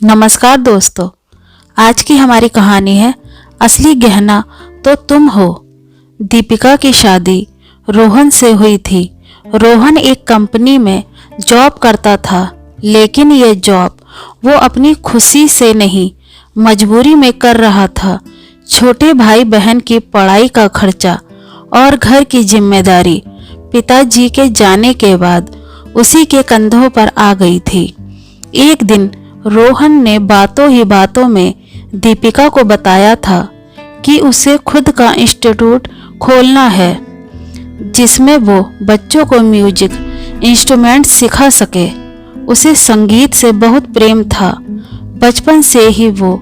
नमस्कार दोस्तों, आज की हमारी कहानी है असली गहना तो तुम हो। दीपिका की शादी रोहन से हुई थी। रोहन एक कंपनी में जॉब करता था, लेकिन ये जॉब वो अपनी खुशी से नहीं मजबूरी में कर रहा था। छोटे भाई बहन की पढ़ाई का खर्चा और घर की जिम्मेदारी पिताजी के जाने के बाद उसी के कंधों पर आ गई थी। एक दिन रोहन ने बातों ही बातों में दीपिका को बताया था कि उसे खुद का इंस्टीट्यूट खोलना है, जिसमें वो बच्चों को म्यूजिक इंस्ट्रूमेंट सिखा सके। उसे संगीत से बहुत प्रेम था। बचपन से ही वो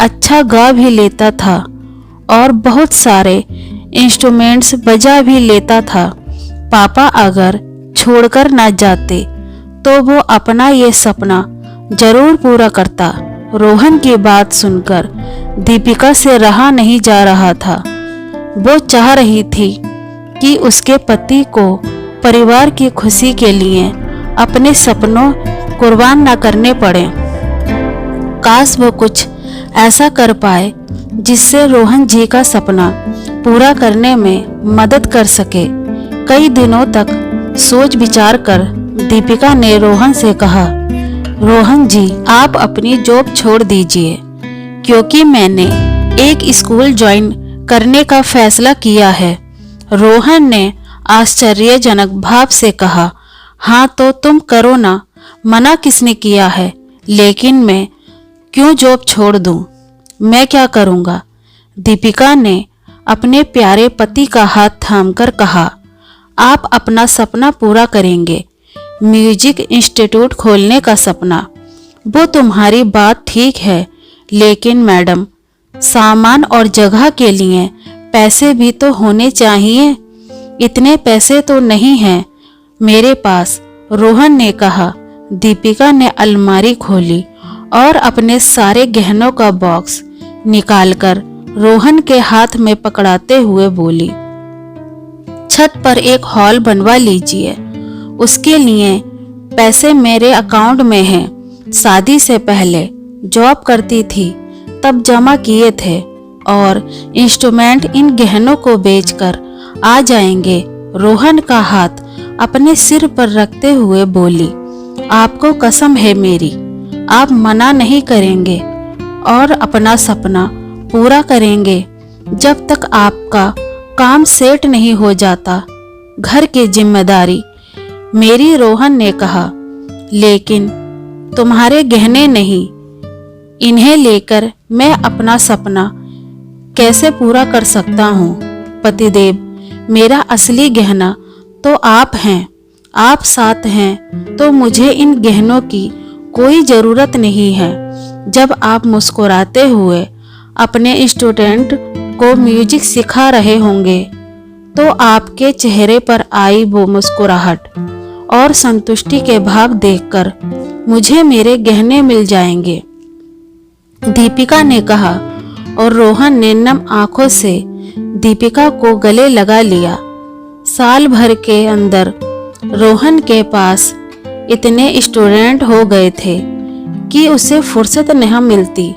अच्छा गा भी लेता था और बहुत सारे इंस्ट्रूमेंट्स बजा भी लेता था। पापा अगर छोड़कर ना जाते तो वो अपना ये सपना जरूर पूरा करता। रोहन की बात सुनकर दीपिका से रहा नहीं जा रहा था। वो चाह रही थी कि उसके पति को परिवार की खुशी के लिए अपने सपनों कुर्बान न करने पड़े। काश वो कुछ ऐसा कर पाए जिससे रोहन जी का सपना पूरा करने में मदद कर सके। कई दिनों तक सोच विचार कर दीपिका ने रोहन से कहा, रोहन जी, आप अपनी जॉब छोड़ दीजिए, क्योंकि मैंने एक स्कूल ज्वाइन करने का फैसला किया है। रोहन ने आश्चर्यजनक भाव से कहा, हाँ तो तुम करो ना, मना किसने किया है। लेकिन मैं क्यों जॉब छोड़ दूं? मैं क्या करूंगा? दीपिका ने अपने प्यारे पति का हाथ थामकर कहा, आप अपना सपना पूरा करेंगे, म्यूजिक इंस्टीट्यूट खोलने का सपना। वो तुम्हारी बात ठीक है, लेकिन मैडम, सामान और जगह के लिए पैसे भी तो होने चाहिए। इतने पैसे तो नहीं हैं मेरे पास, रोहन ने कहा। दीपिका ने अलमारी खोली और अपने सारे गहनों का बॉक्स निकालकर रोहन के हाथ में पकड़ाते हुए बोली, छत पर एक हॉल बनवा लीजिए, उसके लिए पैसे मेरे अकाउंट में हैं। शादी से पहले जॉब करती थी तब जमा किए थे, और इंस्ट्रूमेंट इन गहनों को बेचकर आ जाएंगे। रोहन का हाथ अपने सिर पर रखते हुए बोली, आपको कसम है मेरी, आप मना नहीं करेंगे और अपना सपना पूरा करेंगे जब तक आपका काम सेट नहीं हो जाता। घर की जिम्मेदारी मेरी, रोहन ने कहा, लेकिन तुम्हारे गहने नहीं, इन्हें लेकर मैं अपना सपना कैसे पूरा कर सकता हूँ? पतिदेव, मेरा असली गहना तो आप हैं। आप साथ हैं तो मुझे इन गहनों की कोई ज़रूरत नहीं है। जब आप मुस्कुराते हुए अपने स्टूडेंट को म्यूजिक सिखा रहे होंगे तो आपके चेहरे पर आई वो मुस्कुराहट और संतुष्टि के भाव देखकर मुझे मेरे गहने मिल जाएंगे, दीपिका ने कहा। और रोहन ने नम आंखों से दीपिका को गले लगा लिया। साल भर के अंदर रोहन के पास इतने स्टूडेंट हो गए थे कि उसे फुर्सत नहीं मिलती।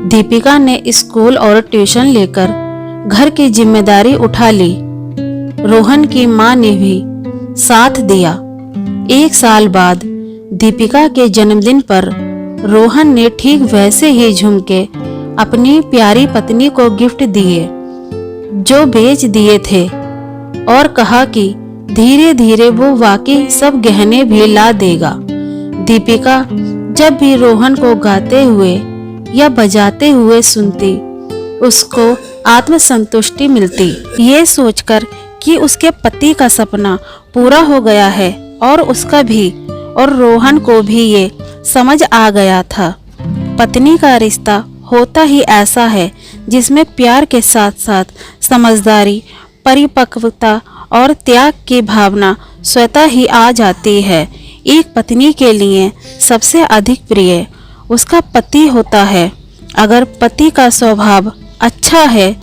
दीपिका ने स्कूल और ट्यूशन लेकर घर की जिम्मेदारी उठा ली। रोहन की मां ने भी साथ दिया। एक साल बाद दीपिका के जन्मदिन पर रोहन ने ठीक वैसे ही झुमके अपनी प्यारी पत्नी को गिफ्ट दिए जो बेच दिए थे, और कहा कि धीरे धीरे वो वाकई सब गहने भी ला देगा। दीपिका जब भी रोहन को गाते हुए या बजाते हुए सुनती, उसको आत्मसंतुष्टि मिलती। ये सोचकर कि उसके पति का सपना पूरा हो गया है और उसका भी, और रोहन को भी ये समझ आ गया था, पत्नी का रिश्ता होता ही ऐसा है जिसमें प्यार के साथ साथ समझदारी, परिपक्वता और त्याग की भावना स्वतः ही आ जाती है। एक पत्नी के लिए सबसे अधिक प्रिय उसका पति होता है। अगर पति का स्वभाव अच्छा है,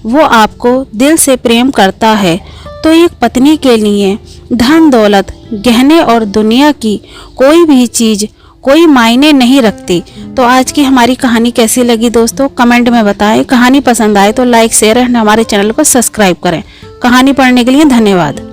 वो आपको दिल से प्रेम करता है, तो एक पत्नी के लिए धन दौलत, गहने और दुनिया की कोई भी चीज़ कोई मायने नहीं रखती। तो आज की हमारी कहानी कैसी लगी दोस्तों, कमेंट में बताएं। कहानी पसंद आए तो लाइक शेयर एंड हमारे चैनल को सब्सक्राइब करें। कहानी पढ़ने के लिए धन्यवाद।